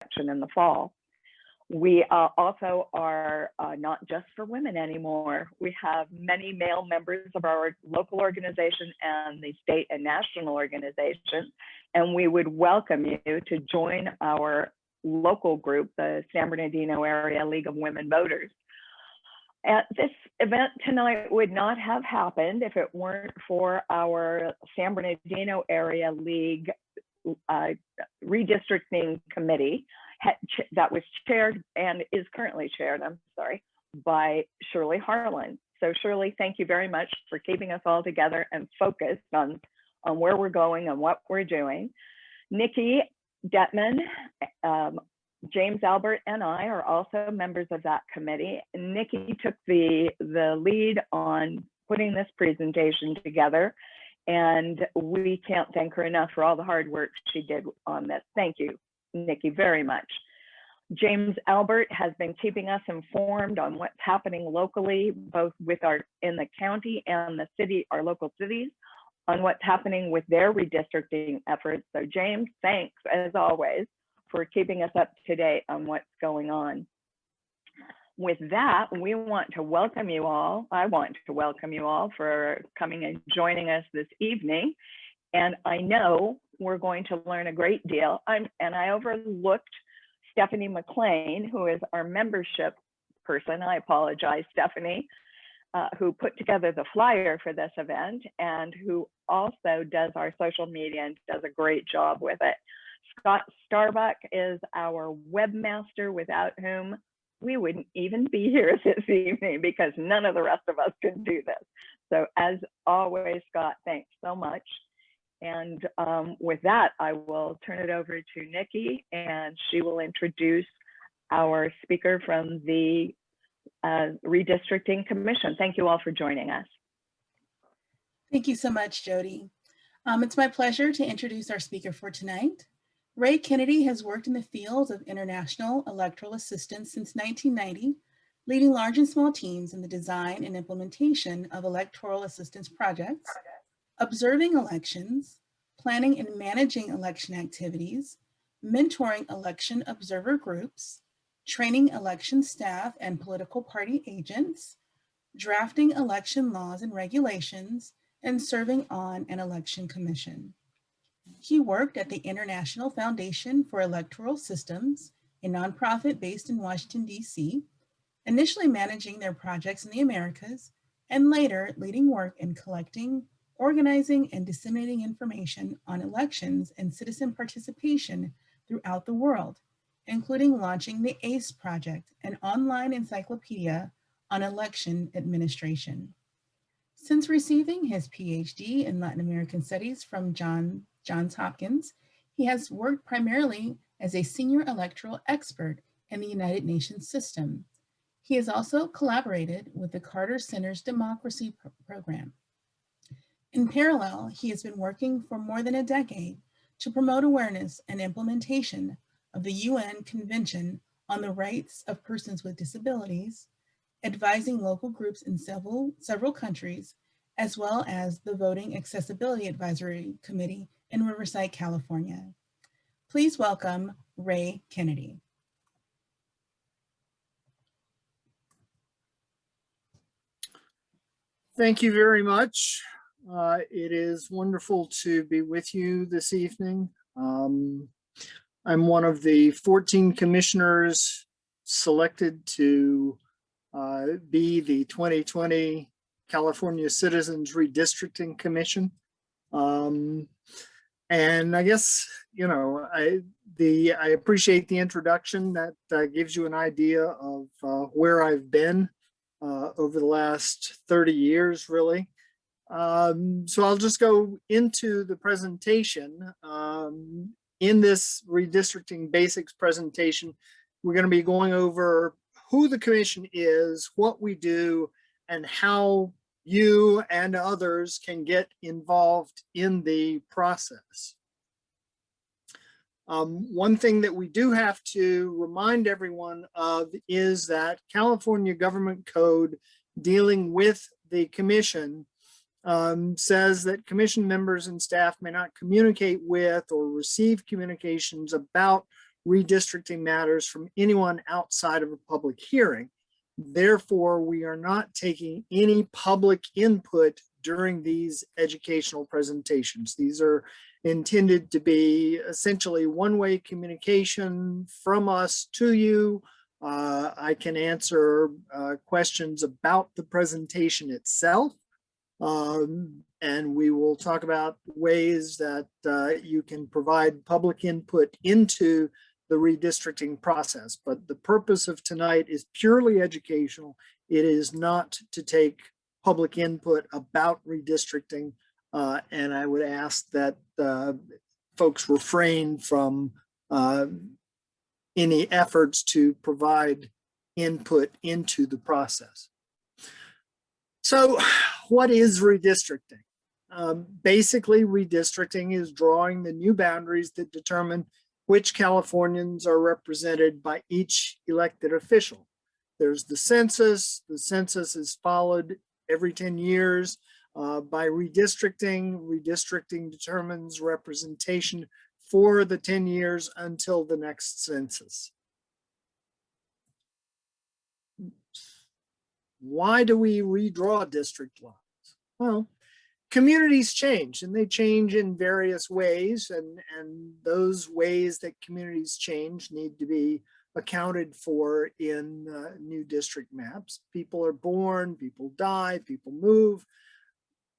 election in the fall. We also are not just for women anymore. We have many male members of our local organization and the state and national organization, and we would welcome you to join our local group, the San Bernardino Area League of Women Voters. This event tonight would not have happened if it weren't for our San Bernardino Area League Redistricting Committee that was chaired and is currently chaired, by Shirley Harlan. So Shirley, thank you very much for keeping us all together and focused on where we're going and what we're doing. Nikki Detman, James Albert and I are also members of that committee. Nikki took the lead on putting this presentation together, and we can't thank her enough for all the hard work she did on this. Thank you, Nikki, very much. James Albert has been keeping us informed on what's happening locally, both with in the county and the city, our local cities, on what's happening with their redistricting efforts. So James, thanks as always for keeping us up to date on what's going on. With that, we want to welcome you all. I want to welcome you all for coming and joining us this evening. And I know we're going to learn a great deal. And I overlooked Stephanie McLean, who is our membership person. I apologize, Stephanie, who put together the flyer for this event and who also does our social media and does a great job with it. Scott Starbuck is our webmaster, without whom we wouldn't even be here this evening because none of the rest of us could do this. So as always, Scott, thanks so much. And with that, I will turn it over to Nikki, and she will introduce our speaker from the Redistricting Commission. Thank you all for joining us. Thank you so much, Jody. It's my pleasure to introduce our speaker for tonight. Ray Kennedy has worked in the field of international electoral assistance since 1990, leading large and small teams in the design and implementation of electoral assistance projects, observing elections, planning and managing election activities, mentoring election observer groups, training election staff and political party agents, drafting election laws and regulations, and serving on an election commission. He worked at the International Foundation for Electoral Systems, a nonprofit based in Washington, D.C., initially managing their projects in the Americas, and later leading work in collecting, organizing, and disseminating information on elections and citizen participation throughout the world, including launching the ACE Project, an online encyclopedia on election administration. Since receiving his PhD in Latin American Studies from Johns Hopkins, he has worked primarily as a senior electoral expert in the United Nations system. He has also collaborated with the Carter Center's Democracy Program. In parallel, he has been working for more than a decade to promote awareness and implementation of the UN Convention on the Rights of Persons with Disabilities, advising local groups in several countries, as well as the Voting Accessibility Advisory Committee in Riverside, California. Please welcome Ray Kennedy. Thank you very much. It is wonderful to be with you this evening. I'm one of the 14 commissioners selected to be the 2020 California Citizens Redistricting Commission. And I guess, you know, I appreciate the introduction. That gives you an idea of where I've been over the last 30 years, really. So I'll just go into the presentation. In this redistricting basics presentation, we're going to be going over who the commission is, what we do, and how you and others can get involved in the process. One thing that we do have to remind everyone of is that California Government Code dealing with the commission says that commission members and staff may not communicate with or receive communications about redistricting matters from anyone outside of a public hearing. Therefore, we are not taking any public input during these educational presentations. These are intended to be essentially one-way communication from us to you. I can answer questions about the presentation itself, and we will talk about ways that you can provide public input into the redistricting process. But the purpose of tonight is purely educational. It is not to take public input about redistricting, and I would ask that folks refrain from any efforts to provide input into the process. So what is redistricting? Basically, redistricting is drawing the new boundaries that determine which Californians are represented by each elected official. There's the census. The census is followed every 10 years by redistricting. Redistricting determines representation for the 10 years until the next census. Why do we redraw district lines? Well, communities change, and they change in various ways, and those ways that communities change need to be accounted for in new district maps. People are born, people die, people move.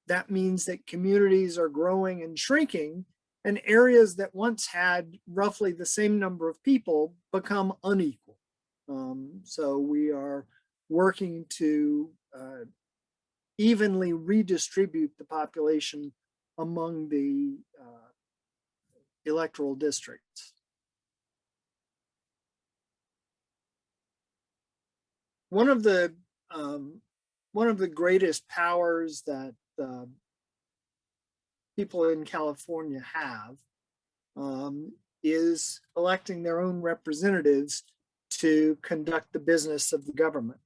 That means that communities are growing and shrinking, and areas that once had roughly the same number of people become unequal. So we are working to evenly redistribute the population among the electoral districts. One of the greatest powers that people in California have is electing their own representatives to conduct the business of the government.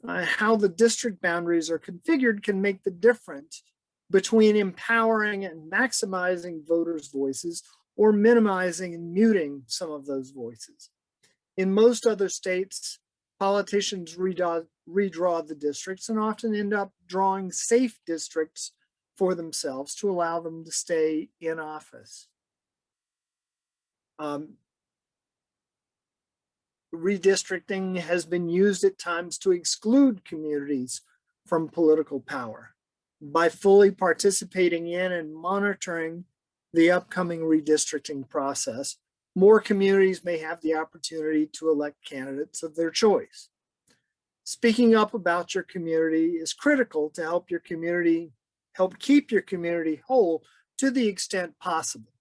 How the district boundaries are configured can make the difference between empowering and maximizing voters' voices or minimizing and muting some of those voices. In most other states, politicians redraw the districts and often end up drawing safe districts for themselves to allow them to stay in office. Redistricting has been used at times to exclude communities from political power. By fully participating in and monitoring the upcoming redistricting process, more communities may have the opportunity to elect candidates of their choice. Speaking up about your community is critical to help keep your community whole to the extent possible.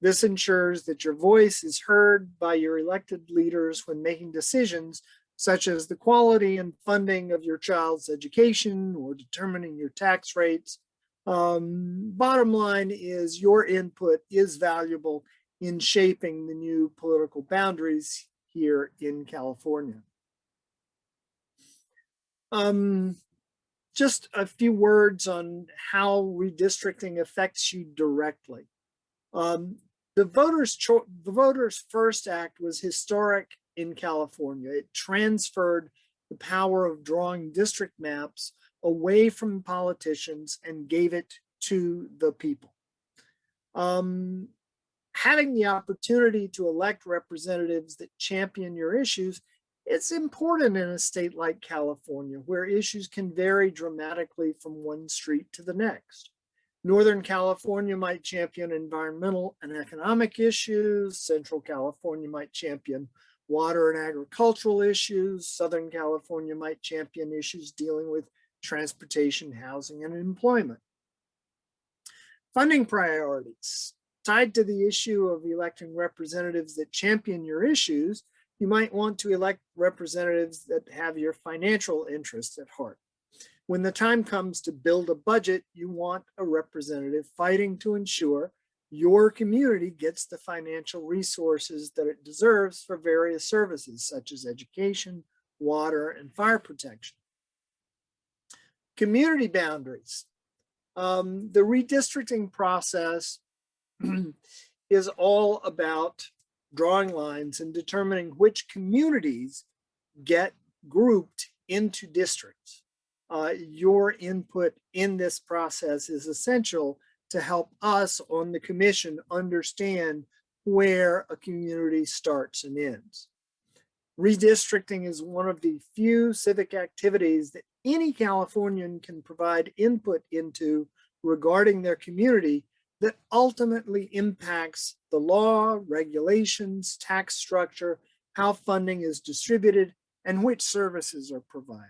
This ensures that your voice is heard by your elected leaders when making decisions such as the quality and funding of your child's education or determining your tax rates. Bottom line is your input is valuable in shaping the new political boundaries here in California. Just a few words on how redistricting affects you directly. The Voters First Act was historic in California. It transferred the power of drawing district maps away from politicians and gave it to the people. Having the opportunity to elect representatives that champion your issues, it's important in a state like California, where issues can vary dramatically from one street to the next. Northern California might champion environmental and economic issues. Central California might champion water and agricultural issues. Southern California might champion issues dealing with transportation, housing, and employment. Funding priorities. Tied to the issue of electing representatives that champion your issues, you might want to elect representatives that have your financial interests at heart. When the time comes to build a budget, you want a representative fighting to ensure your community gets the financial resources that it deserves for various services such as education, water, and fire protection. Community boundaries. The redistricting process is all about drawing lines and determining which communities get grouped into districts. Your input in this process is essential to help us on the commission understand where a community starts and ends. Redistricting is one of the few civic activities that any Californian can provide input into regarding their community that ultimately impacts the law, regulations, tax structure, how funding is distributed, and which services are provided.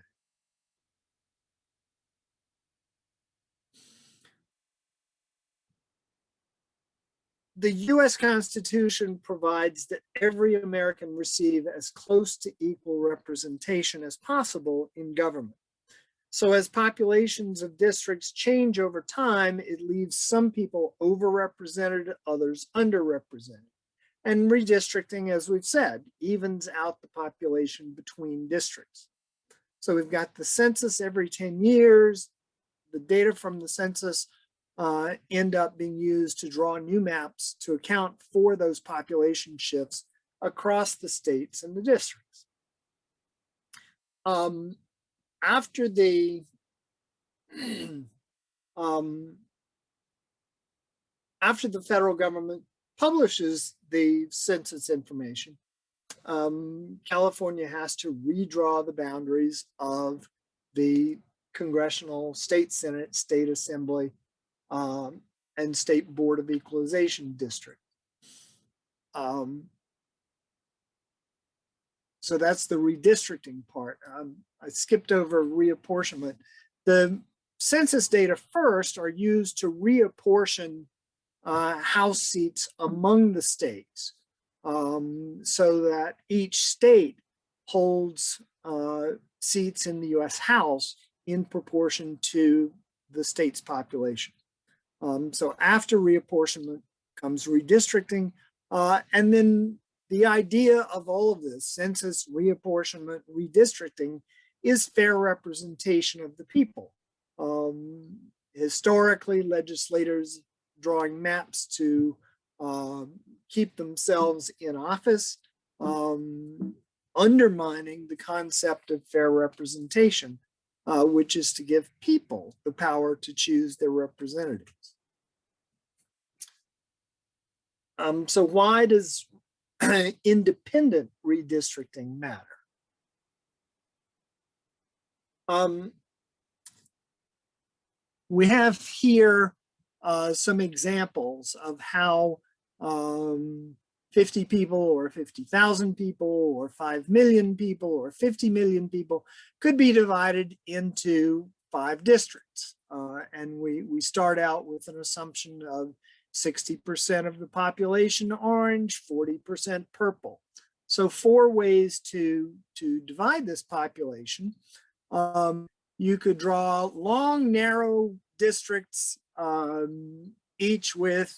The US Constitution provides that every American receive as close to equal representation as possible in government. So as populations of districts change over time, it leaves some people overrepresented, others underrepresented. And redistricting, as we've said, evens out the population between districts. So we've got the census every 10 years. The data from the census end up being used to draw new maps to account for those population shifts across the states and the districts. After the federal government publishes the census information, California has to redraw the boundaries of the congressional, state senate, state assembly, and state board of equalization district. So that's the redistricting part. I skipped over reapportionment. The census data first are used to reapportion House seats among the states, so that each state holds seats in the US House in proportion to the state's population. So after reapportionment comes redistricting, and then the idea of all of this, census, reapportionment, redistricting, is fair representation of the people. Historically, legislators drawing maps to keep themselves in office, undermining the concept of fair representation, which is to give people the power to choose their representatives. So why does independent redistricting matter? We have here some examples of how 50 people or 50,000 people or 5 million people or 50 million people could be divided into 5 districts. And we start out with an assumption of 60% of the population orange, 40% purple. So 4 ways to divide this population. You could draw long, narrow districts, each with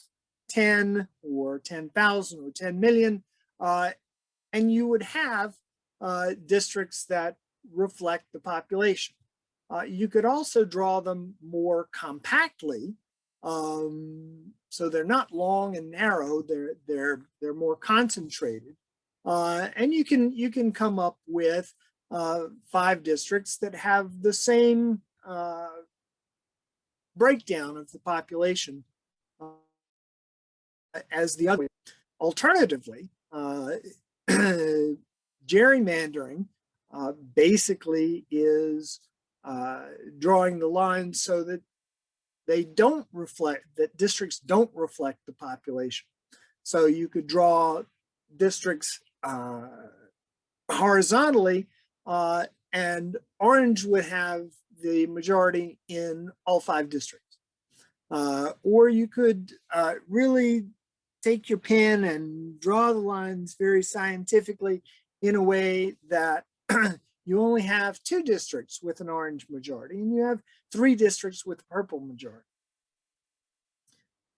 10 or 10,000 or 10 million, and you would have districts that reflect the population. You could also draw them more compactly, so they're not long and narrow. They're more concentrated, and you can come up with 5 districts that have the same breakdown of the population as the other. Alternatively, gerrymandering basically is drawing the lines so that they don't reflect, that districts don't reflect the population. So you could draw districts horizontally, and orange would have the majority in all 5 districts. Or you could really take your pen and draw the lines very scientifically in a way that you only have 2 districts with an orange majority and you have 3 districts with purple majority.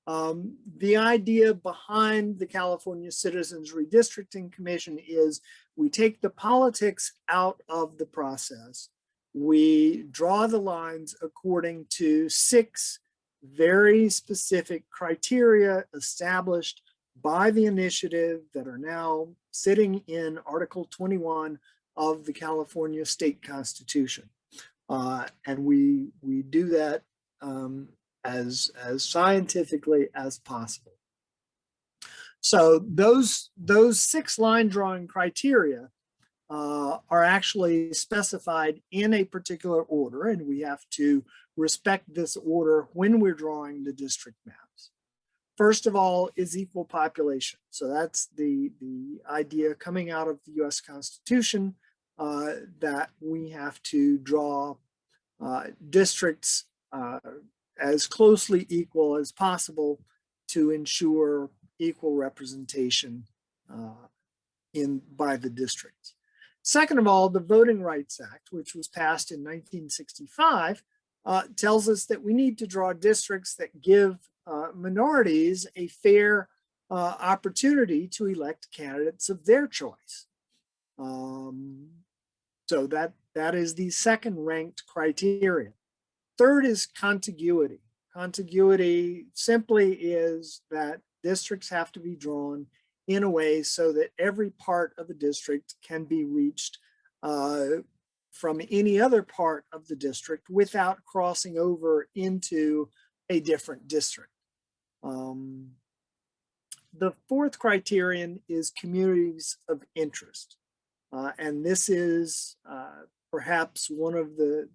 The idea behind the California Citizens Redistricting Commission is we take the politics out of the process. We draw the lines according to 6 very specific criteria established by the initiative that are now sitting in Article 21 of the California State Constitution. And we do that as scientifically as possible. So those 6 line drawing criteria are actually specified in a particular order, and we have to respect this order when we're drawing the district maps. First of all is equal population. So that's the idea coming out of the US Constitution, that we have to draw districts as closely equal as possible to ensure equal representation by the districts. Second of all, the Voting Rights Act, which was passed in 1965, tells us that we need to draw districts that give minorities a fair opportunity to elect candidates of their choice. So that is the second ranked criterion. Third is contiguity. Contiguity simply is that districts have to be drawn in a way so that every part of the district can be reached from any other part of the district without crossing over into a different district. The fourth criterion is communities of interest. And this is perhaps one of the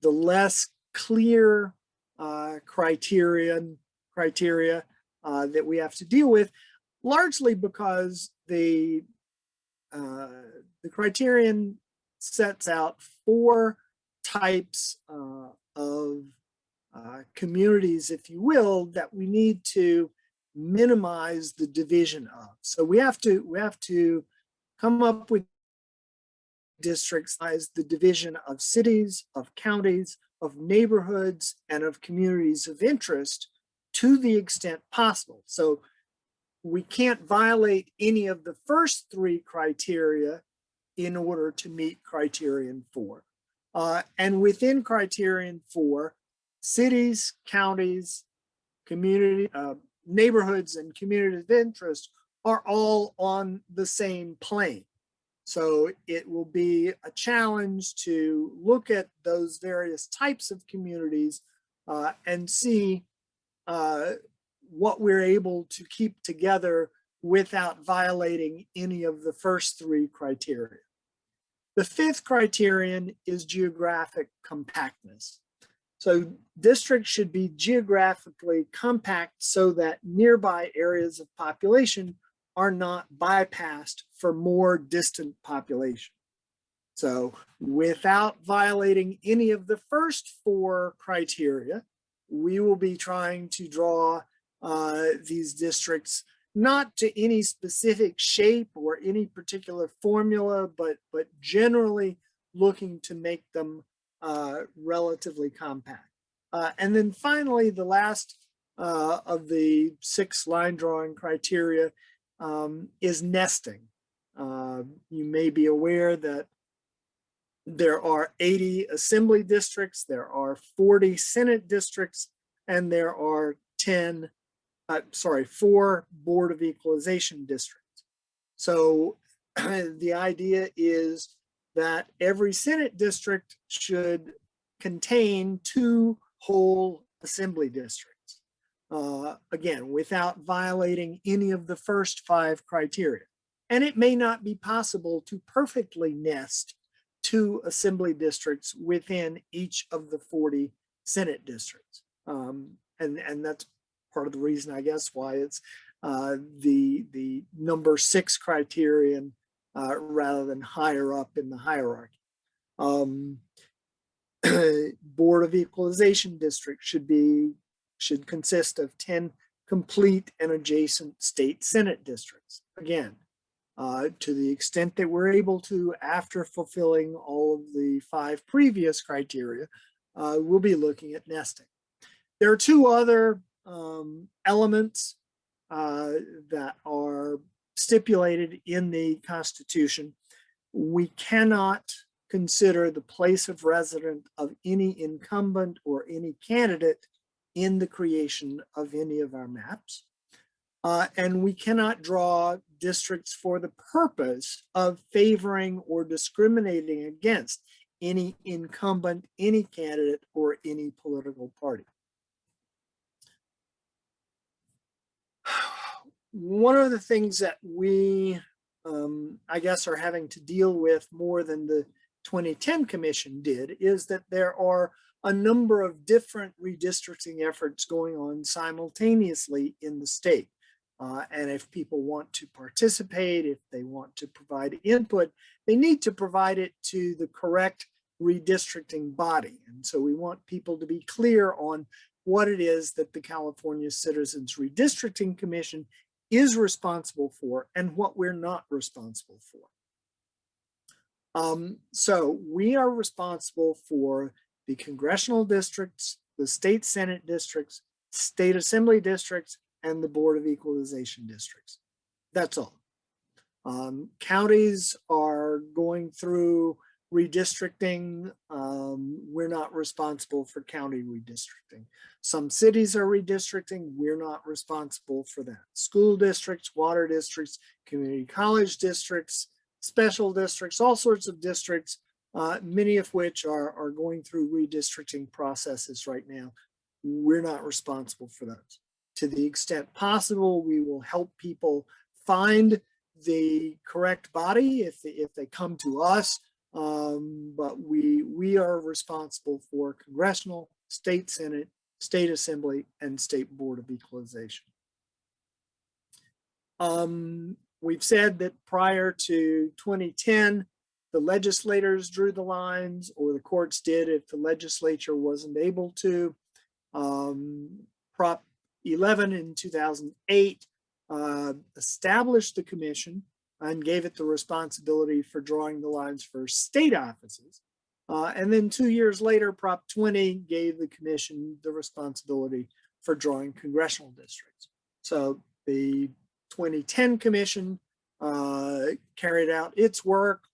less clear criteria that we have to deal with, largely because the criterion sets out 4 types of communities, if you will, that we need to minimize the division of. So we have to come up with districts as the division of cities, of counties, of neighborhoods, and of communities of interest to the extent possible. So we can't violate any of the first 3 criteria in order to meet criterion 4. And within criterion 4, cities, counties, community, neighborhoods, and communities of interest are all on the same plane. So it will be a challenge to look at those various types of communities and see what we're able to keep together without violating any of the first 3 criteria. The 5th criterion is geographic compactness. So districts should be geographically compact so that nearby areas of population are not bypassed for more distant population. So without violating any of the first 4 criteria, we will be trying to draw these districts not to any specific shape or any particular formula, but generally looking to make them relatively compact. And then finally, the last of the 6 line drawing criteria is nesting. You may be aware that there are 80 assembly districts, there are 40 Senate districts, and there are 4 Board of Equalization districts. So the idea is that every Senate district should contain 2 whole assembly districts, again, without violating any of the first 5 criteria. And it may not be possible to perfectly nest 2 assembly districts within each of the 40 Senate districts. And that's part of the reason, I guess, why it's the number 6 criterion rather than higher up in the hierarchy. Board of Equalization districts should consist of 10 complete and adjacent state Senate districts. Again, to the extent that we're able to, after fulfilling all of the 5 previous criteria, we'll be looking at nesting. There are 2 other elements that are stipulated in the Constitution. We cannot consider the place of residence of any incumbent or any candidate in the creation of any of our maps. And we cannot draw districts for the purpose of favoring or discriminating against any incumbent, any candidate, or any political party. One of the things that we, I guess, are having to deal with more than the 2010 Commission did is that there are a number of different redistricting efforts going on simultaneously in the state. And if people want to participate, if they want to provide input, they need to provide it to the correct redistricting body. And so we want people to be clear on what it is that the California Citizens Redistricting Commission is responsible for and what we're not responsible for. So we are responsible for the congressional districts, the state Senate districts, state assembly districts, and the Board of Equalization districts. That's all. Counties are going through redistricting. We're not responsible for county redistricting. Some cities are redistricting. We're not responsible for that. School districts, water districts, community college districts, special districts, all sorts of districts, many of which are going through redistricting processes right now. We're not responsible for those. To the extent possible, we will help people find the correct body if they come to us. But we are responsible for congressional, state Senate, state assembly, and state Board of Equalization. We've said that prior to 2010, the legislators drew the lines, or the courts did if the legislature wasn't able to. Prop 11 in 2008 established the commission and gave it the responsibility for drawing the lines for state offices. And then 2 years later, Prop 20 gave the commission the responsibility for drawing congressional districts. So the 2010 commission carried out its work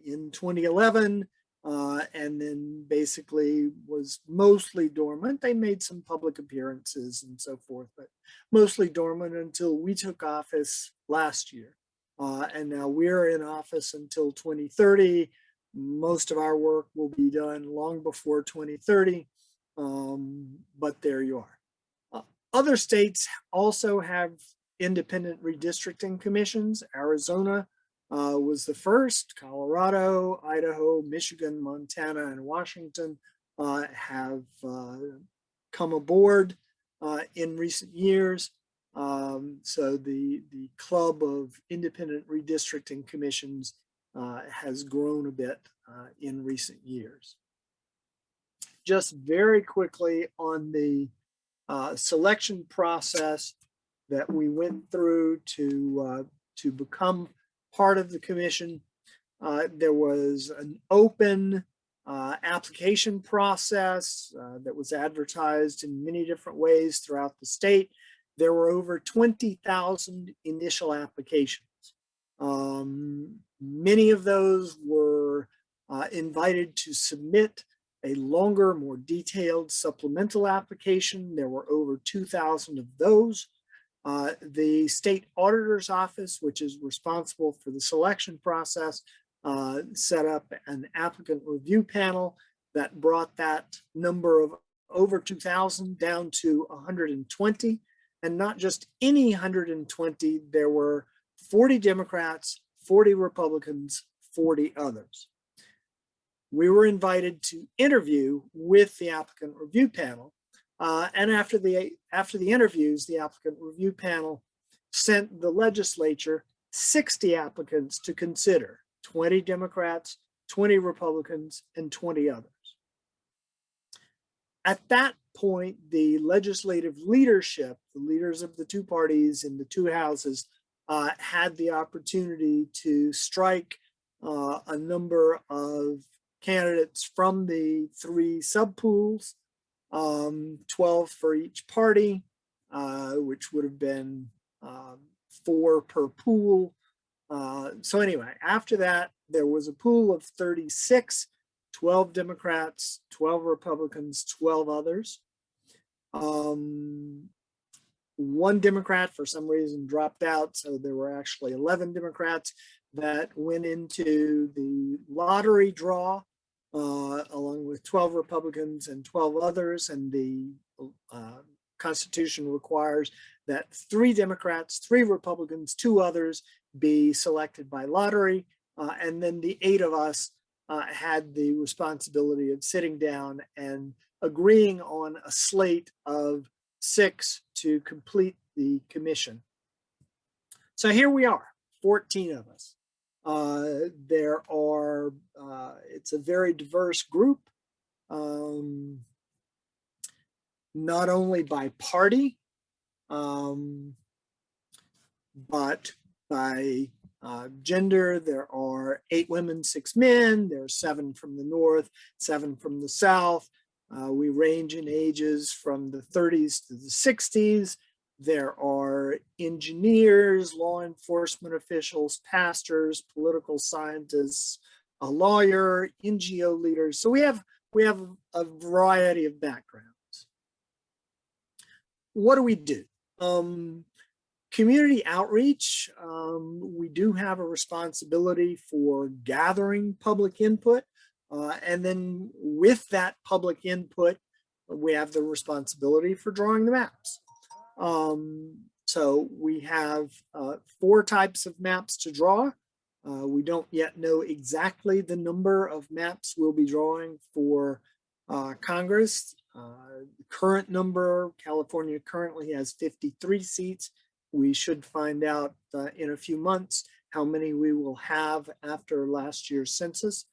in 2011 and then basically was mostly dormant. They made some public appearances and so forth, but mostly dormant until we took office last year. And now we're in office until 2030. Most of our work will be done long before 2030, but there you are. Other states also have independent redistricting commissions. Arizona was the first. Colorado, Idaho, Michigan, Montana, and Washington have come aboard in recent years. So the club of independent redistricting commissions has grown a bit in recent years. Just very quickly on the selection process that we went through to become part of the commission. There was an open application process that was advertised in many different ways throughout the state. There were over 20,000 initial applications. Many of those were invited to submit a longer, more detailed supplemental application. There were over 2,000 of those. The state auditor's office, which is responsible for the selection process, set up an applicant review panel that brought that number of over 2,000 down to 120. And not just any 120, there were 40 Democrats, 40 Republicans, 40 others. We were invited to interview with the applicant review panel. And after the interviews, the applicant review panel sent the legislature 60 applicants to consider, 20 Democrats, 20 Republicans, and 20 others. At that point, the legislative leadership, the leaders of the two parties in the two houses, had the opportunity to strike a number of candidates from the three subpools, 12 for each party, which would have been 4 per pool. So anyway, after that, there was a pool of 36, 12 Democrats, 12 Republicans, 12 others. one Democrat for some reason dropped out. So there were actually 11 Democrats that went into the lottery draw, along with 12 Republicans and 12 others. And the Constitution requires that 3 Democrats, 3 Republicans, 2 others be selected by lottery. And then the 8 of us had the responsibility of sitting down and agreeing on a slate of 6 to complete the commission. So here we are, 14 of us. There are, it's a very diverse group, not only by party, but by gender. There are 8 women, 6 men. There are 7 from the north, 7 from the south. We range in ages from the 30s to the 60s. There are engineers, law enforcement officials, pastors, political scientists, a lawyer, NGO leaders. So we have a variety of backgrounds. What do we do? Community outreach, we do have a responsibility for gathering public input. And then with that public input, we have the responsibility for drawing the maps. So we have 4 types of maps to draw. We don't yet know exactly the number of maps we'll be drawing for Congress. The current number, California currently has 53 seats. We should find out in a few months how many we will have after last year's census.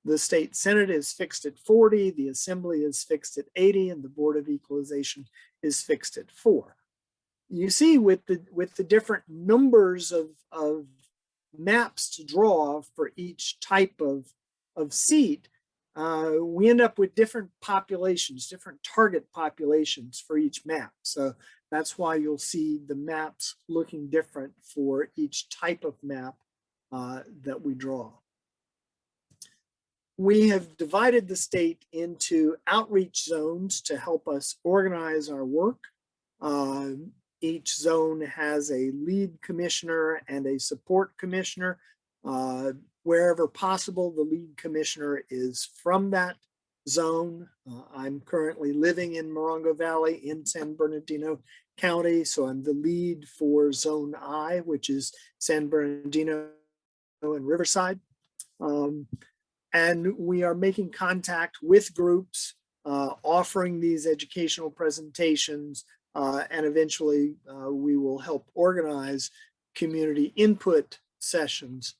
The state Senate is fixed at 40, the Assembly is fixed at 80, and the Board of Equalization is fixed at 4. You see with the different numbers of maps to draw for each type of seat, we end up with different populations, different target populations for each map. So that's why you'll see the maps looking different for each type of map that we draw. We have divided the state into outreach zones to help us organize our work. Each zone has a lead commissioner and a support commissioner. Wherever possible, the lead commissioner is from that zone. I'm currently living in Morongo Valley in San Bernardino County, so I'm the lead for Zone I, which is San Bernardino and Riverside. And we are making contact with groups, offering these educational presentations, and eventually we will help organize community input sessions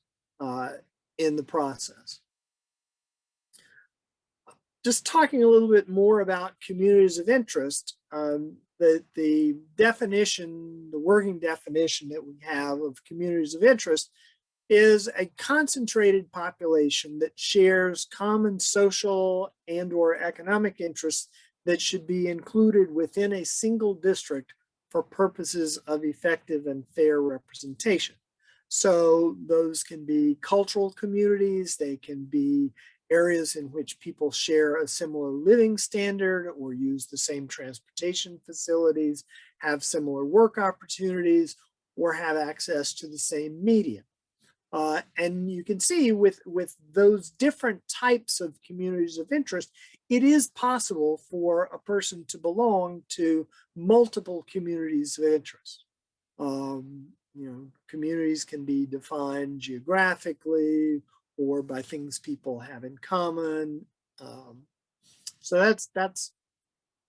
in the process. Just talking a little bit more about communities of interest, the definition, the working definition that we have of communities of interest is a concentrated population that shares common social and/or economic interests that should be included within a single district for purposes of effective and fair representation. So those can be cultural communities, they can be areas in which people share a similar living standard or use the same transportation facilities, have similar work opportunities, or have access to the same media. And you can see with those different types of communities of interest, it is possible for a person to belong to multiple communities of interest. Communities can be defined geographically or by things people have in common. So that's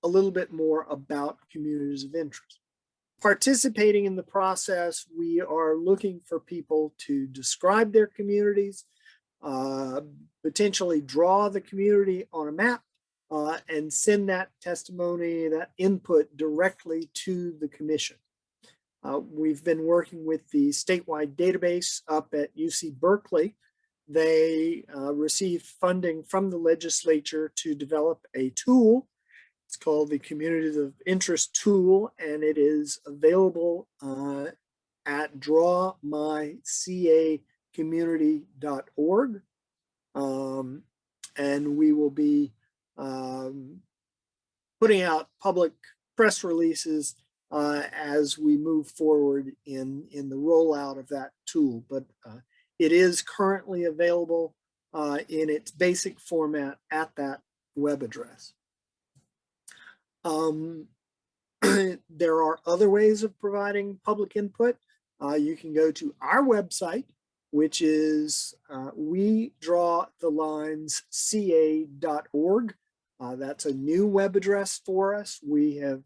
a little bit more about communities of interest. Participating in the process, we are looking for people to describe their communities, potentially draw the community on a map, and send that testimony, that input directly to the commission. We've been working with the statewide database up at UC Berkeley. They received funding from the legislature to develop a tool. It's called the Communities of Interest Tool, and it is available at drawmycacommunity.org. And we will be putting out public press releases as we move forward in the rollout of that tool. But it is currently available in its basic format at that web address. There are other ways of providing public input. You can go to our website, which is wedrawthelines.ca.org. That's a new web address for us. We have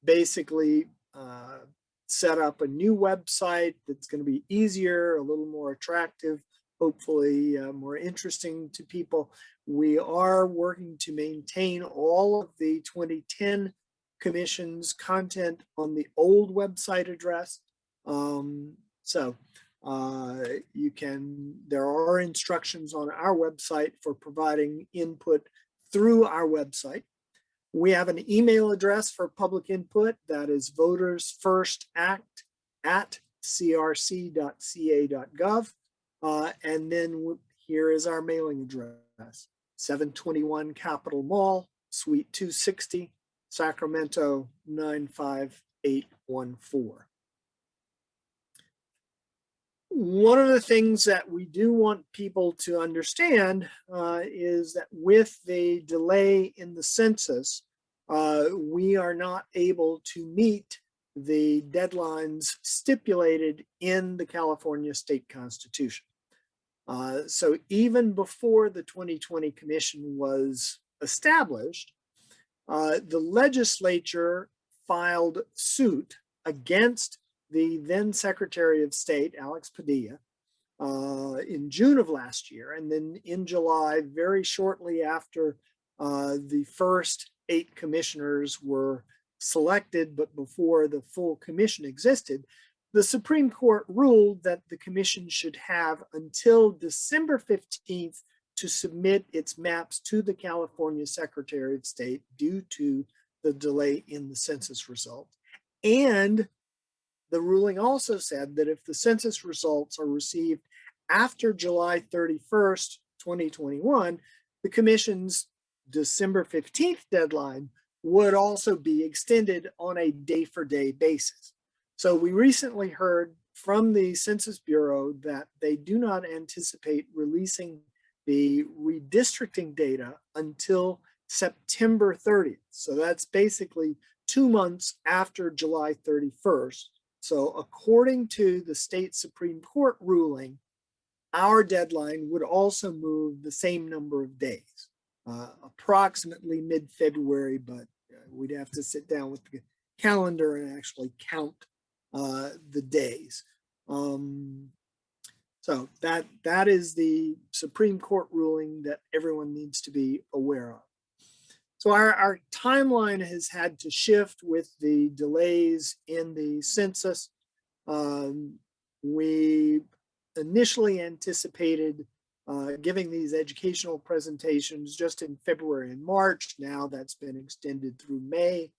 basically set up a new website that's going to be easier, a little more attractive, hopefully more interesting to people. We are working to maintain all of the 2010 Commission's content on the old website address. There are instructions on our website for providing input through our website. We have an email address for public input that is votersfirstact@crc.ca.gov. And then here is our mailing address, 721 Capitol Mall, Suite 260, Sacramento 95814. One of the things that we do want people to understand is that with the delay in the census, we are not able to meet the deadlines stipulated in the California State Constitution. So even before the 2020 Commission was established, the legislature filed suit against the then Secretary of State, Alex Padilla, in June of last year. And then in July, very shortly after the first 8 commissioners were selected, but before the full commission existed, the Supreme Court ruled that the commission should have until December 15th to submit its maps to the California Secretary of State due to the delay in the census result. And the ruling also said that if the census results are received after July 31st, 2021, the commission's December 15th deadline would also be extended on a day-for-day basis. So we recently heard from the Census Bureau that they do not anticipate releasing the redistricting data until September 30th. So that's basically 2 months after July 31st. So according to the state Supreme Court ruling, our deadline would also move the same number of days, approximately mid-February, but we'd have to sit down with the calendar and actually count the days. So that is the Supreme Court ruling that everyone needs to be aware of. So our timeline has had to shift with the delays in the census. We initially anticipated giving these educational presentations just in February and March. Now that's been extended through May.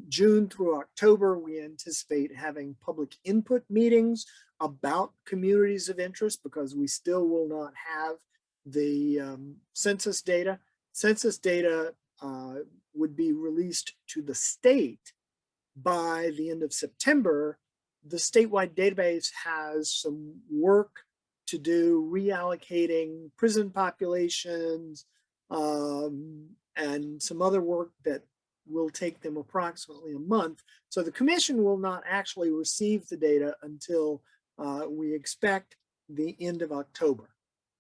June through October, we anticipate having public input meetings about communities of interest because we still will not have the census data. Census data would be released to the state by the end of September. The statewide database has some work to do reallocating prison populations and some other work that will take them approximately a month. So the commission will not actually receive the data until we expect the end of October.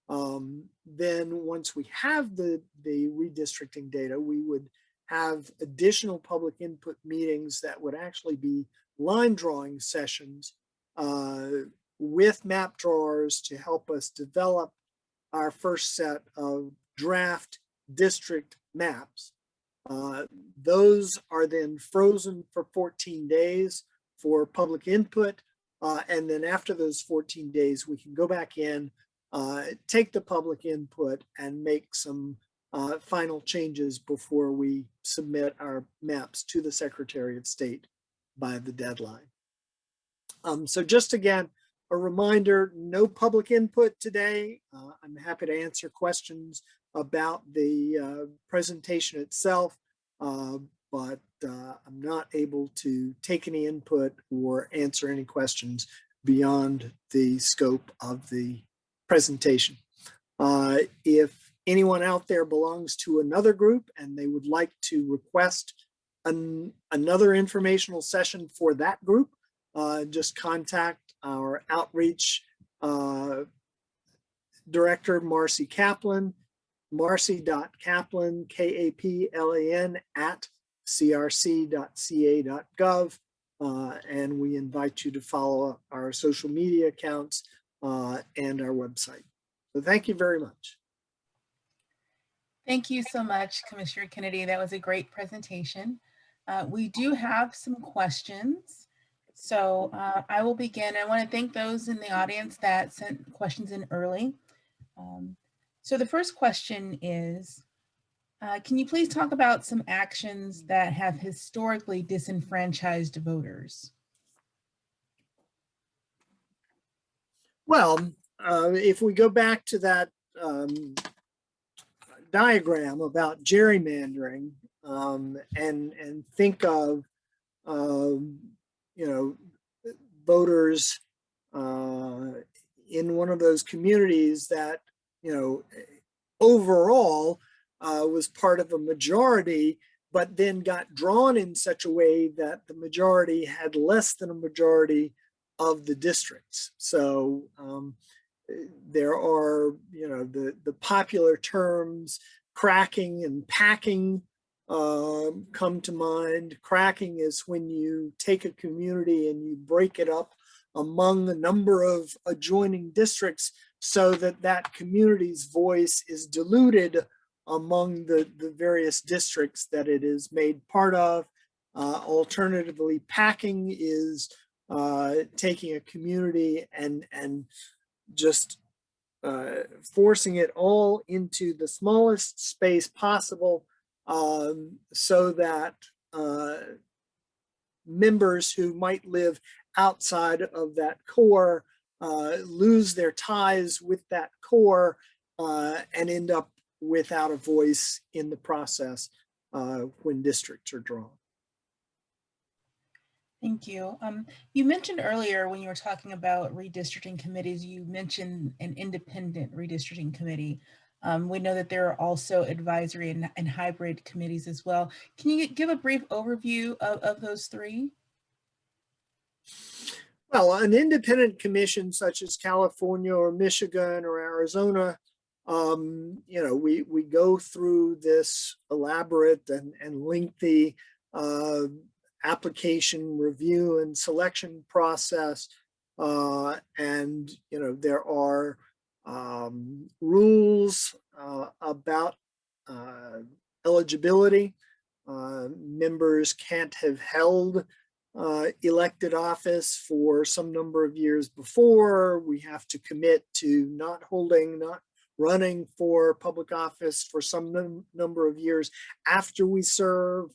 Then once we have the redistricting data, we would have additional public input meetings that would actually be line drawing sessions with map drawers to help us develop our first set of draft district maps. Those are then frozen for 14 days for public input. And then after those 14 days, we can go back in, take the public input and make some final changes before we submit our maps to the Secretary of State by the deadline. So just again, a reminder, no public input today. I'm happy to answer questions about the presentation itself, but I'm not able to take any input or answer any questions beyond the scope of the presentation. If anyone out there belongs to another group and they would like to request another informational session for that group, just contact our outreach director, Marcy Kaplan, marcy.kaplan, Kaplan, at crc.ca.gov. And we invite you to follow our social media accounts and our website. So thank you very much. Thank you so much, Commissioner Kennedy. That was a great presentation. We do have some questions. So I will begin. I want to thank those in the audience that sent questions in early. So the first question is, can you please talk about some actions that have historically disenfranchised voters? Well, if we go back to that diagram about gerrymandering and think of voters in one of those communities that overall was part of a majority, but then got drawn in such a way that the majority had less than a majority of the districts. So there are, the popular terms cracking and packing come to mind. Cracking is when you take a community and you break it up among a number of adjoining districts so that that community's voice is diluted among the various districts that it is made part of. Alternatively, packing is taking a community and just forcing it all into the smallest space possible so that members who might live outside of that core lose their ties with that core and end up without a voice in the process when districts are drawn. Thank you. You mentioned earlier when you were talking about redistricting committees, you mentioned an independent redistricting committee. We know that there are also advisory and hybrid committees as well. Can you give a brief overview of those three? Well, an independent commission such as California or Michigan or Arizona, we go through this elaborate and lengthy application review and selection process. And, there are rules about eligibility. Members can't have held elected office for some number of years before. We have to commit to not running for public office for some number of years after we serve.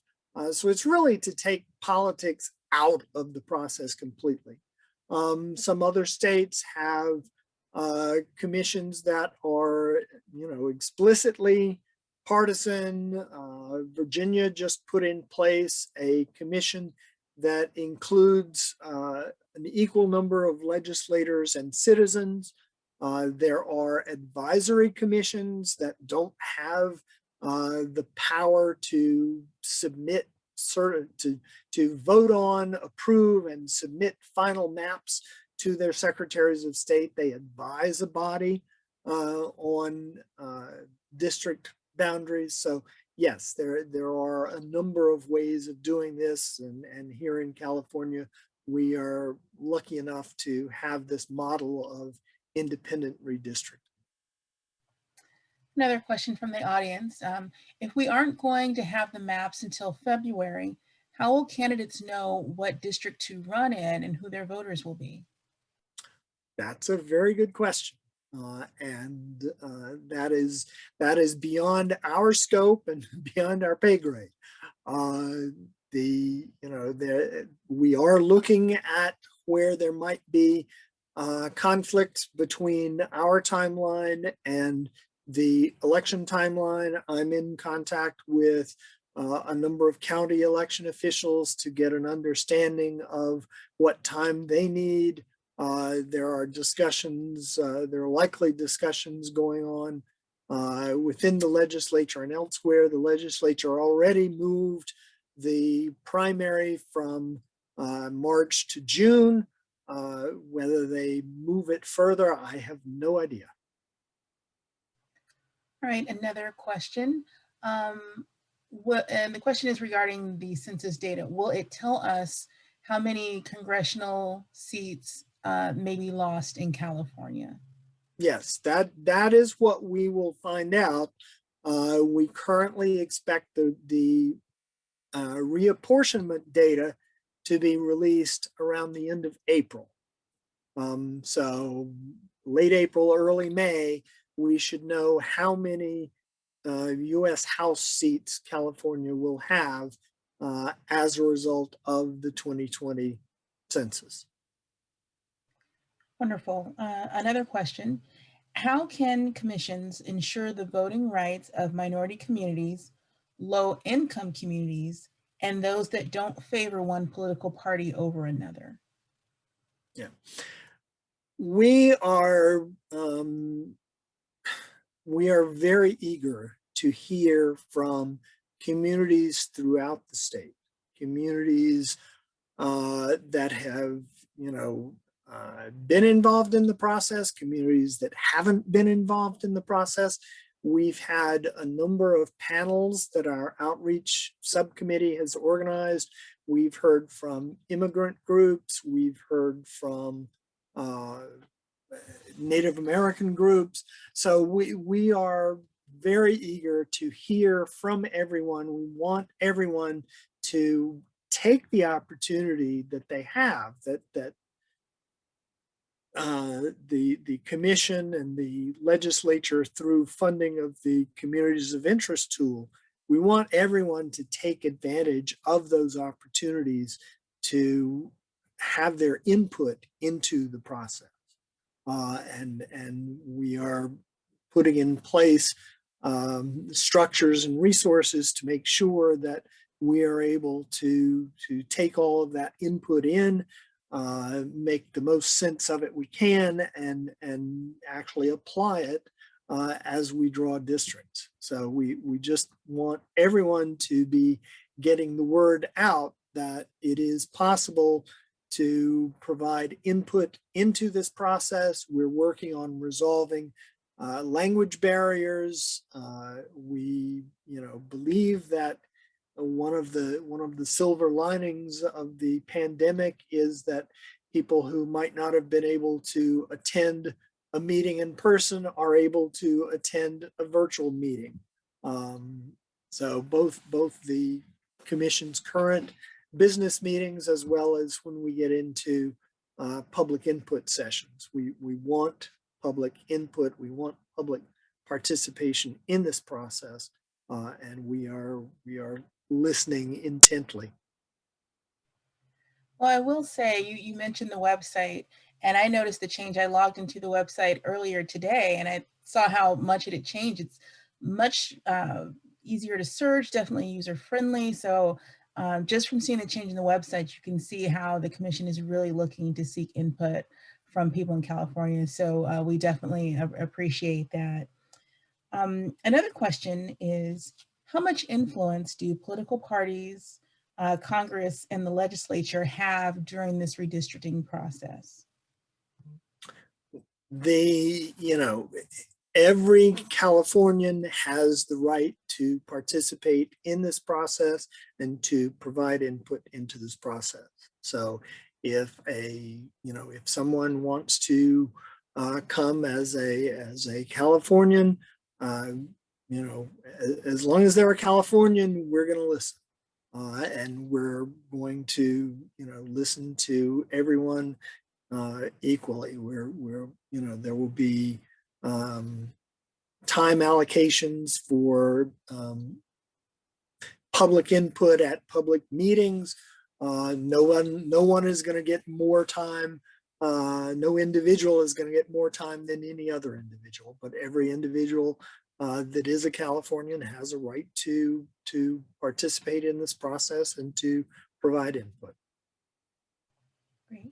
So it's really to take politics out of the process completely. Some other states have commissions that are, explicitly partisan. Virginia just put in place a commission that includes an equal number of legislators and citizens. There are advisory commissions that don't have the power to submit to vote on, approve, and submit final maps to their secretaries of state. They advise a body on district boundaries. So yes, there are a number of ways of doing this, and here in California, we are lucky enough to have this model of independent redistricting. Another question from the audience. If we aren't going to have the maps until February, how will candidates know what district to run in and who their voters will be? That's a very good question. And that is beyond our scope and beyond our pay grade. We are looking at where there might be conflict between our timeline and the election timeline. I'm in contact with a number of county election officials to get an understanding of what time they need. There are discussions, there are likely discussions going on within the legislature and elsewhere. The legislature already moved the primary from March to June. Whether they move it further, I have no idea. All right, another question. And the question is regarding the census data. Will it tell us how many congressional seats may be lost in California? Yes, that is what we will find out. We currently expect the reapportionment data to be released around the end of April. So late April, early May, we should know how many US House seats California will have as a result of the 2020 census. Wonderful. Another question. How can commissions ensure the voting rights of minority communities, low-income communities, and those that don't favor one political party over another? Yeah, we are very eager to hear from communities throughout the state, communities that have, been involved in the process, communities that haven't been involved in the process. We've had a number of panels that our outreach subcommittee has organized. We've heard from immigrant groups. We've heard from Native American groups. So we are very eager to hear from everyone. We want everyone to take the opportunity that they have, that the commission and the legislature, through funding of the Communities of Interest tool, we want everyone to take advantage of those opportunities to have their input into the process. And we are putting in place structures and resources to make sure that we are able to take all of that input in, make the most sense of it we can, and actually apply it as we draw districts. So we just want everyone to be getting the word out that it is possible to provide input into this process. We're working on resolving language barriers. We believe that one of the silver linings of the pandemic is that people who might not have been able to attend a meeting in person are able to attend a virtual meeting. So both the commission's current business meetings, as well as when we get into public input sessions, we want public input, we want public participation in this process, and we are listening intently. Well, I will say, you mentioned the website, and I noticed the change. I logged into the website earlier today, and I saw how much it had changed. It's much easier to search, definitely user-friendly. So just from seeing the change in the website, you can see how the commission is really looking to seek input from people in California. So we definitely appreciate that. Another question is, how much influence do political parties, Congress, and the legislature have during this redistricting process? Every Californian has the right to participate in this process and to provide input into this process. So if someone wants to come as a Californian, as long as they're a Californian, we're going to listen. And we're going to, listen to everyone equally. There will be time allocations for public input at public meetings. No one is going to get more time. No individual is going to get more time than any other individual, but every individual that is a Californian has a right to participate in this process and to provide input. Great.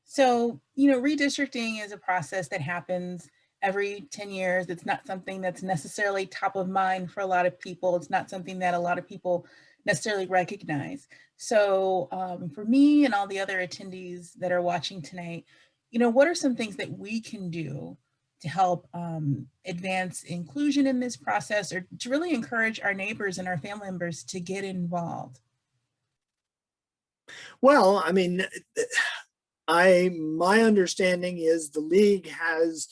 So, you know, redistricting is a process that happens every 10 years. It's not something that's necessarily top of mind for a lot of people. It's not something that a lot of people necessarily recognize. So for me and all the other attendees that are watching tonight, you know, what are some things that we can do to help advance inclusion in this process, or to really encourage our neighbors and our family members to get involved? Well, I mean, my understanding is the league has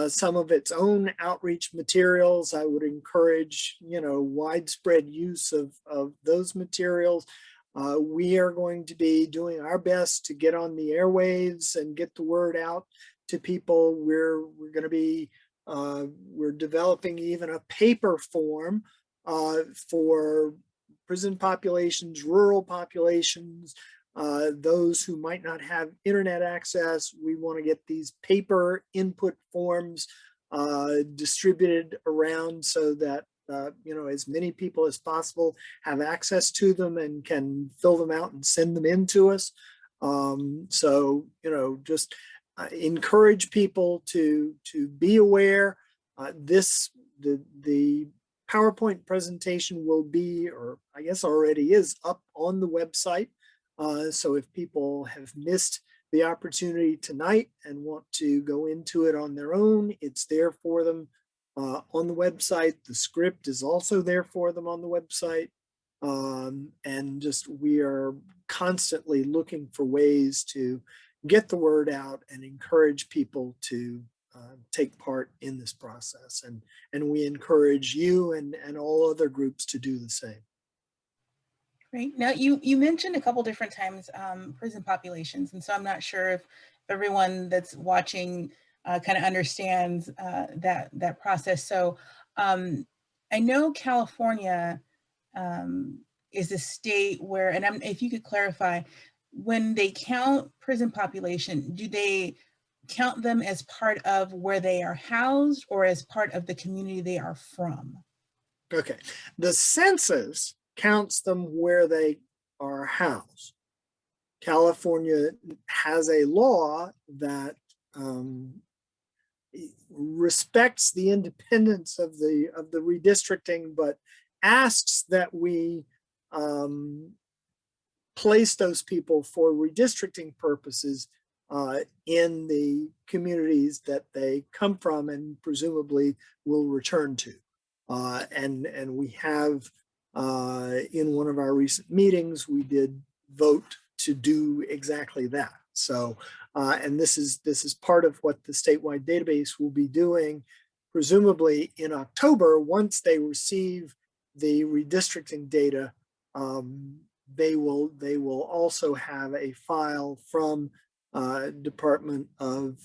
some of its own outreach materials. I would encourage, you know, widespread use of those materials. We are going to be doing our best to get on the airwaves and get the word out to people. We're going to be we're developing even a paper form for prison populations, rural populations, those who might not have internet access. We want to get these paper input forms distributed around so that you know, as many people as possible have access to them and can fill them out and send them in to us. So, you know, just encourage people to be aware. The PowerPoint presentation will be, or I guess already is, up on the website. So if people have missed the opportunity tonight and want to go into it on their own, it's there for them on the website. The script is also there for them on the website. And just, we are constantly looking for ways to get the word out and encourage people to take part in this process. And we encourage you and all other groups to do the same. Great. Now, you mentioned a couple different times prison populations, and so I'm not sure if everyone that's watching kind of understands that process. So I know California is a state where, and if you could clarify, when they count prison population, do they count them as part of where they are housed or as part of the community they are from? Okay, the census counts them where they are housed. California has a law that respects the independence of the redistricting, but asks that we place those people for redistricting purposes in the communities that they come from and presumably will return to. And we have, in one of our recent meetings, we did vote to do exactly that. So, and this is part of what the statewide database will be doing, presumably in October. Once they receive the redistricting data, they will also have a file from Department of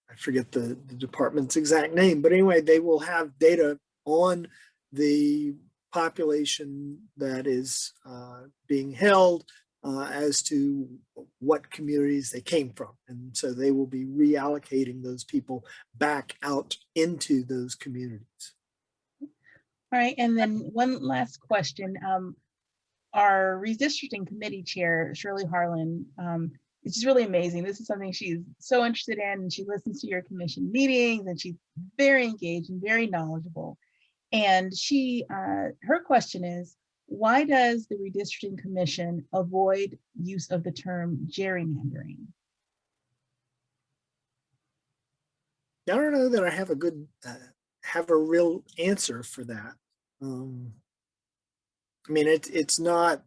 I forget the department's exact name, but anyway, they will have data on the population that is being held as to what communities they came from. And so they will be reallocating those people back out into those communities. All right, and then one last question. Our redistricting committee chair, Shirley Harlan, it's just really amazing. This is something she's so interested in, and she listens to your commission meetings, and she's very engaged and very knowledgeable. And she, her question is, why does the Redistricting Commission avoid use of the term gerrymandering? I don't know that I have a good, have a real answer for that. I mean, it's not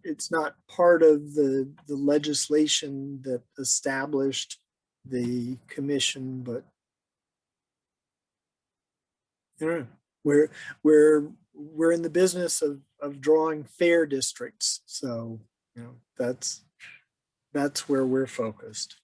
part of the legislation that established the commission, but you know, we're in the business of drawing fair districts, so you know, that's where we're focused.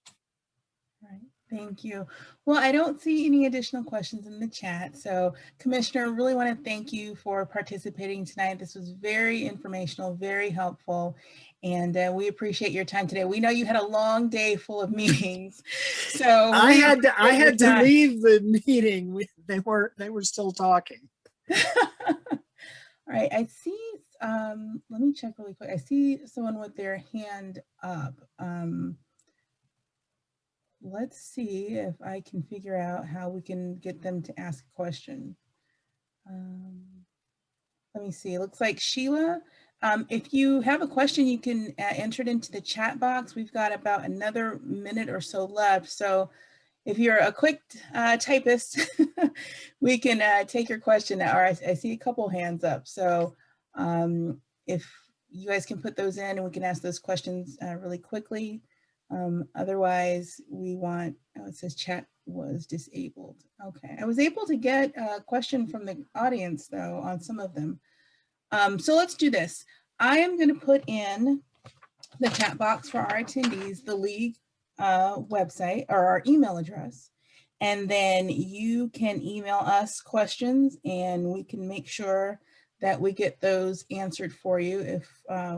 Right. Thank you. Well, I don't see any additional questions in the chat. So Commissioner, really want to thank you for participating tonight. This was very informational, very helpful. And we appreciate your time today. We know you had a long day full of meetings. So I had to time. leave the meeting. They were still talking. All right, I see, let me check really quick. I see someone with their hand up. Let's see if I can figure out how we can get them to ask a question. Let me see, it looks like Sheila, if you have a question, you can enter it into the chat box. We've got about another minute or so left. So if you're a quick typist, we can take your question. Or I see a couple hands up. So if you guys can put those in and we can ask those questions really quickly. Otherwise, we want, oh, it says chat was disabled. Okay, I was able to get a question from the audience though on some of them. So let's do this. I am going to put in the chat box for our attendees, the league website or our email address. And then you can email us questions and we can make sure that we get those answered for you if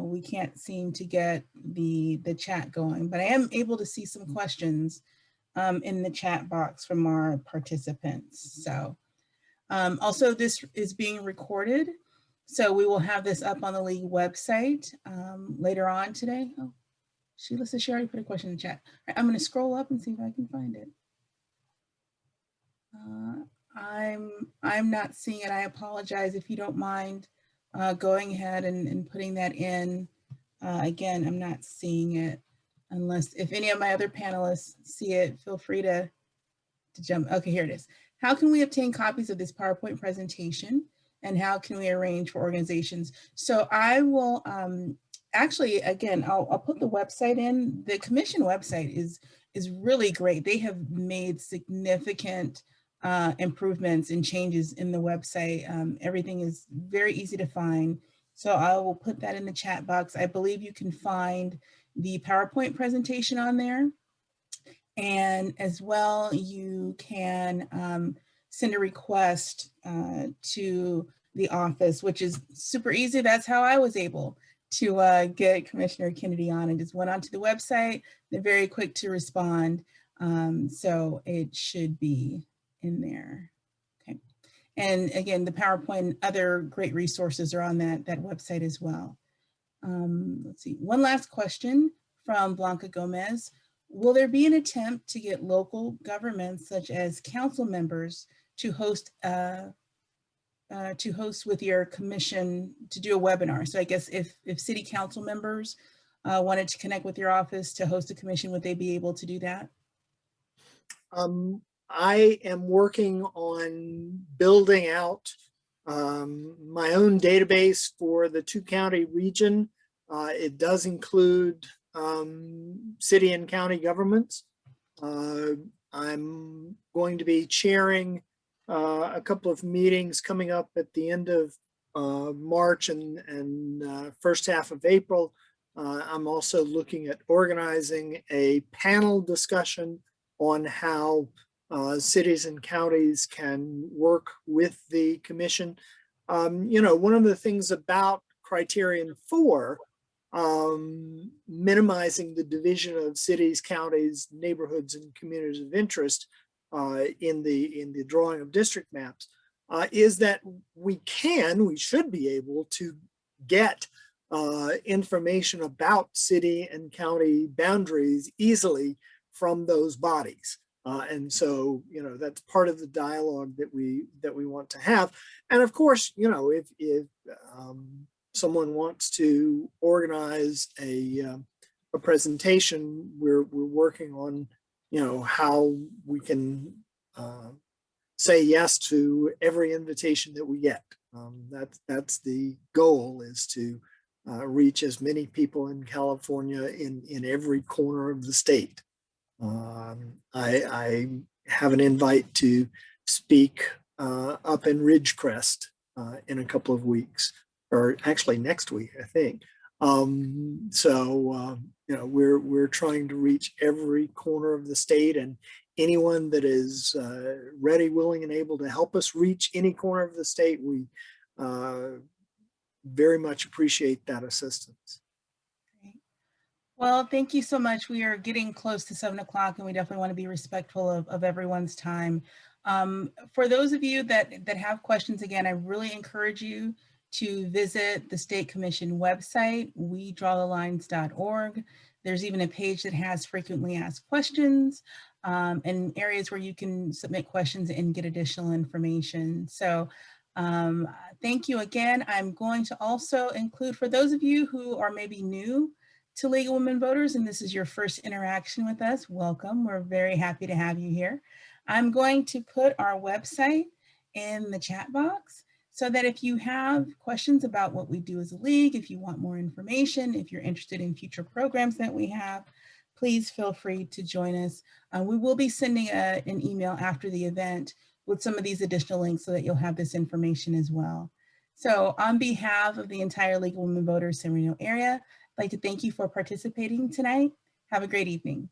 we can't seem to get the chat going. But I am able to see some questions in the chat box from our participants. So also this is being recorded. So we will have this up on the league website later on today. Oh, Sheila says she already put a question in the chat. All right, I'm going to scroll up and see if I can find it. I'm not seeing it. I apologize if you don't mind going ahead and putting that in. Again, I'm not seeing it unless if any of my other panelists see it, feel free to jump. Okay, here it is. How can we obtain copies of this PowerPoint presentation and how can we arrange for organizations? So I will actually, again, I'll put the website in. The commission website is really great. They have made significant improvements and changes in the website. Everything is very easy to find. So I will put that in the chat box. I believe you can find the PowerPoint presentation on there. And as well, you can send a request to the office, which is super easy. That's how I was able to get Commissioner Kennedy on. And just went onto the website. They're very quick to respond. So it should be in there. Okay. And again, the PowerPoint and other great resources are on that website as well. Let's see, one last question from Blanca Gomez. Will there be an attempt to get local governments such as council members to host with your commission to do a webinar? So I guess if city council members wanted to connect with your office to host a commission, would they be able to do that? I am working on building out my own database for the 2-county region. It does include city and county governments. I'm going to be chairing a couple of meetings coming up at the end of March and first half of April. I'm also looking at organizing a panel discussion on how cities and counties can work with the commission. You know, one of the things about criterion 4, minimizing the division of cities, counties, neighborhoods, and communities of interest in the drawing of district maps, is that we should be able to get information about city and county boundaries easily from those bodies. And so, you know, that's part of the dialogue that we want to have. And of course, you know, if someone wants to organize a presentation, we're working on, you know, how we can say yes to every invitation that we get. That's the goal, is to reach as many people in California in every corner of the state. I have an invite to speak up in Ridgecrest in a couple of weeks, or actually next week, I think. You know, we're trying to reach every corner of the state, and anyone that is ready, willing, and able to help us reach any corner of the state, we very much appreciate that assistance. Well, thank you so much. We are getting close to 7 o'clock, and we definitely want to be respectful of everyone's time. For those of you that have questions, again, I really encourage you to visit the State Commission website, wedrawthelines.org. There's even a page that has frequently asked questions and areas where you can submit questions and get additional information. So thank you again. I'm going to also include, for those of you who are maybe new to League of Women Voters, and this is your first interaction with us, welcome. We're very happy to have you here. I'm going to put our website in the chat box so that if you have questions about what we do as a league, if you want more information, if you're interested in future programs that we have, please feel free to join us. We will be sending an email after the event with some of these additional links so that you'll have this information as well. So on behalf of the entire League of Women Voters San Bernardino area, I'd like to thank you for participating tonight. Have a great evening.